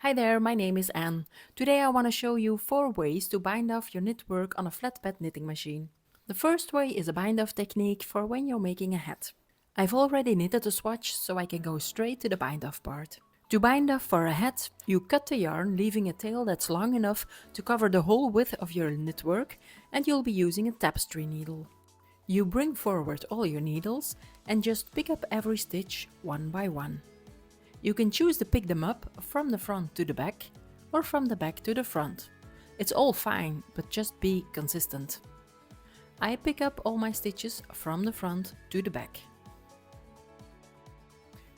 Hi there, my name is Anne. Today I want to show you 4 ways to bind off your knitwork on a flatbed knitting machine. The first way is a bind off technique for when you're making a hat. I've already knitted a swatch, so I can go straight to the bind off part. To bind off for a hat, you cut the yarn, leaving a tail that's long enough to cover the whole width of your knitwork, and you'll be using a tapestry needle. You bring forward all your needles and just pick up every stitch one by one. You can choose to pick them up from the front to the back or from the back to the front. It's all fine, but just be consistent. I pick up all my stitches from the front to the back.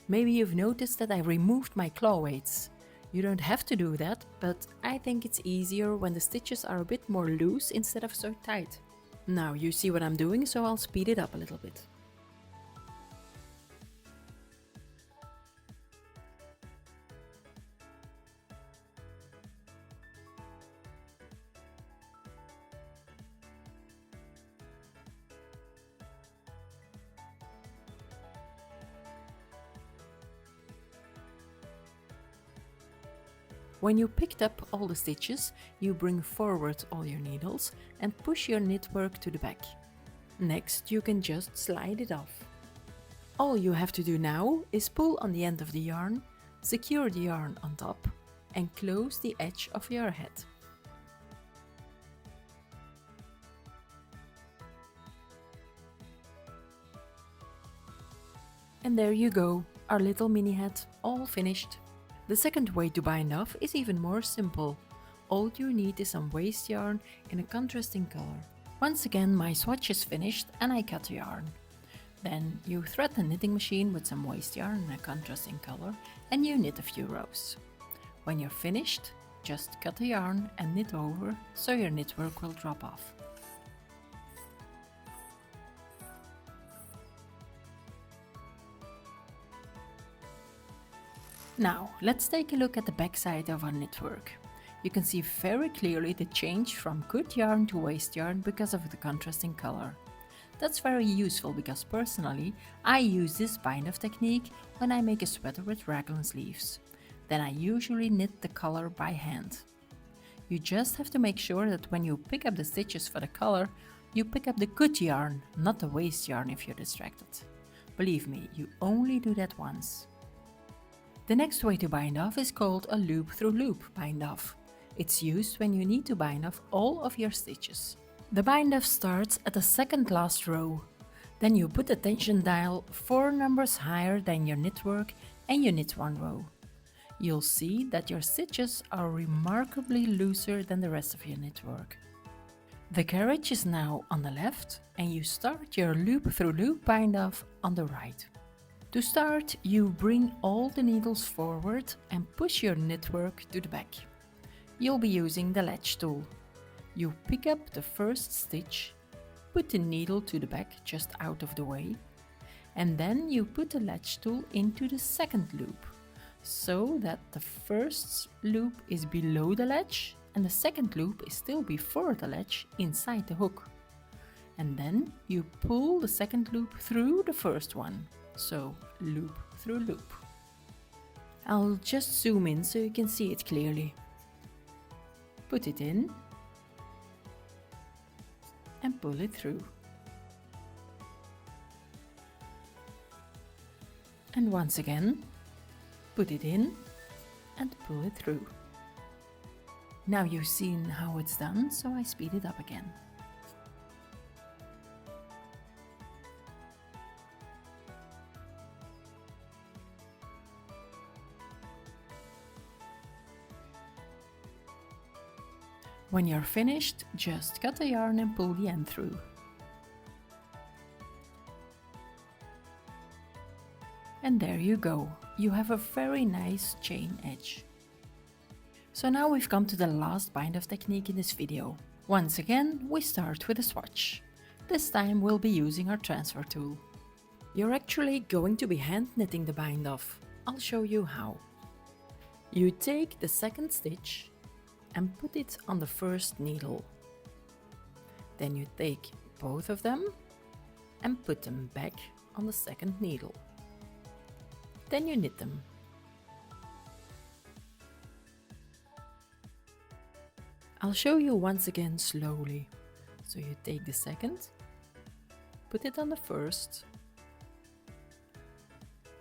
Maybe you've noticed that I removed my claw weights. You don't have to do that, but I think it's easier when the stitches are a bit more loose instead of so tight. Now you see what I'm doing, so I'll speed it up a little bit. When you picked up all the stitches, you bring forward all your needles and push your knitwork to the back. Next, you can just slide it off. All you have to do now is pull on the end of the yarn, secure the yarn on top, and close the edge of your hat. And there you go, our little mini hat, all finished. The second way to bind off is even more simple. All you need is some waste yarn in a contrasting color. Once again, my swatch is finished and I cut the yarn. Then you thread the knitting machine with some waste yarn in a contrasting color and you knit a few rows. When you're finished, just cut the yarn and knit over so your knitwork will drop off. Now, let's take a look at the back side of our knitwork. You can see very clearly the change from good yarn to waste yarn because of the contrasting color. That's very useful because personally, I use this bind off technique when I make a sweater with raglan sleeves. Then I usually knit the color by hand. You just have to make sure that when you pick up the stitches for the color, you pick up the good yarn, not the waste yarn if you're distracted. Believe me, you only do that once. The next way to bind off is called a loop through loop bind off. It's used when you need to bind off all of your stitches. The bind off starts at the second last row. Then you put the tension dial 4 numbers higher than your knitwork and you knit 1 row. You'll see that your stitches are remarkably looser than the rest of your knitwork. The carriage is now on the left and you start your loop through loop bind off on the right. To start, you bring all the needles forward and push your knitwork to the back. You'll be using the latch tool. You pick up the first stitch, put the needle to the back just out of the way, and then you put the latch tool into the second loop, so that the first loop is below the latch and the second loop is still before the latch inside the hook. And then you pull the second loop through the first one. So, loop through loop. I'll just zoom in so you can see it clearly. Put it in and pull it through. And once again, put it in and pull it through. Now you've seen how it's done, so I speed it up again. When you're finished, just cut the yarn and pull the end through. And there you go, you have a very nice chain edge. So now we've come to the last bind off technique in this video. Once again, we start with a swatch. This time we'll be using our transfer tool. You're actually going to be hand knitting the bind off. I'll show you how. You take the second stitch and put it on the first needle. Then you take both of them and put them back on the second needle. Then you knit them. I'll show you once again slowly. So you take the second, put it on the first,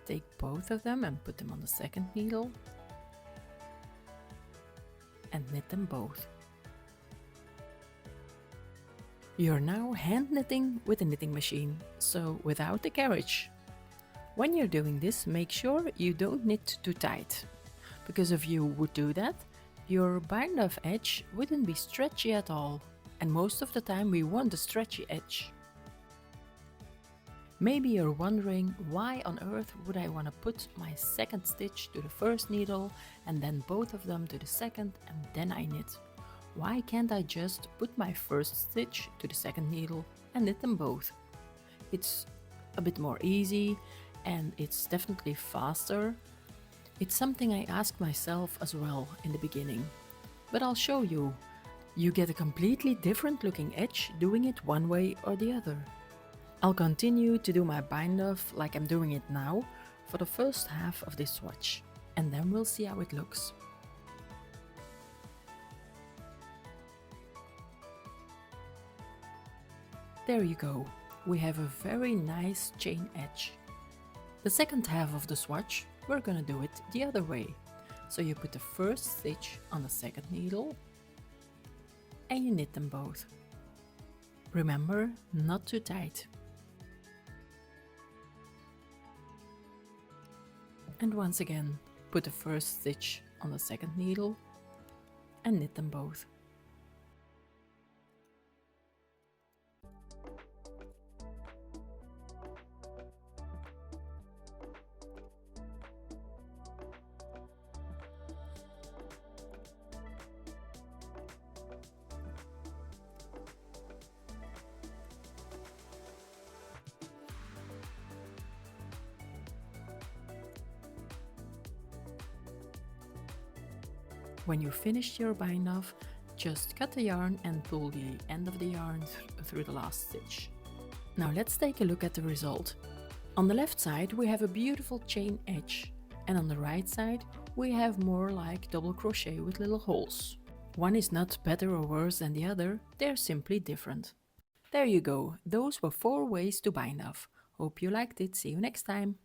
take both of them and put them on the second needle, and knit them both. You're now hand knitting with a knitting machine, so without the carriage. When you're doing this, make sure you don't knit too tight, because if you would do that, your bind-off edge wouldn't be stretchy at all, and most of the time we want a stretchy edge. Maybe you're wondering, why on earth would I want to put my second stitch to the first needle and then both of them to the second and then I knit? Why can't I just put my first stitch to the second needle and knit them both? It's a bit more easy and it's definitely faster. It's something I asked myself as well in the beginning, but I'll show you. You get a completely different looking edge doing it one way or the other. I'll continue to do my bind off like I'm doing it now for the first half of this swatch, and then we'll see how it looks. There you go, we have a very nice chain edge. The second half of the swatch, we're gonna do it the other way. So you put the first stitch on the second needle and you knit them both. Remember, not too tight. And once again, put the first stitch on the second needle and knit them both. When you finished your bind off, just cut the yarn and pull the end of the yarn through the last stitch. Now let's take a look at the result. On the left side we have a beautiful chain edge, and on the right side we have more like double crochet with little holes. One is not better or worse than the other, they're simply different. There you go, those were 4 ways to bind off. Hope you liked it, see you next time!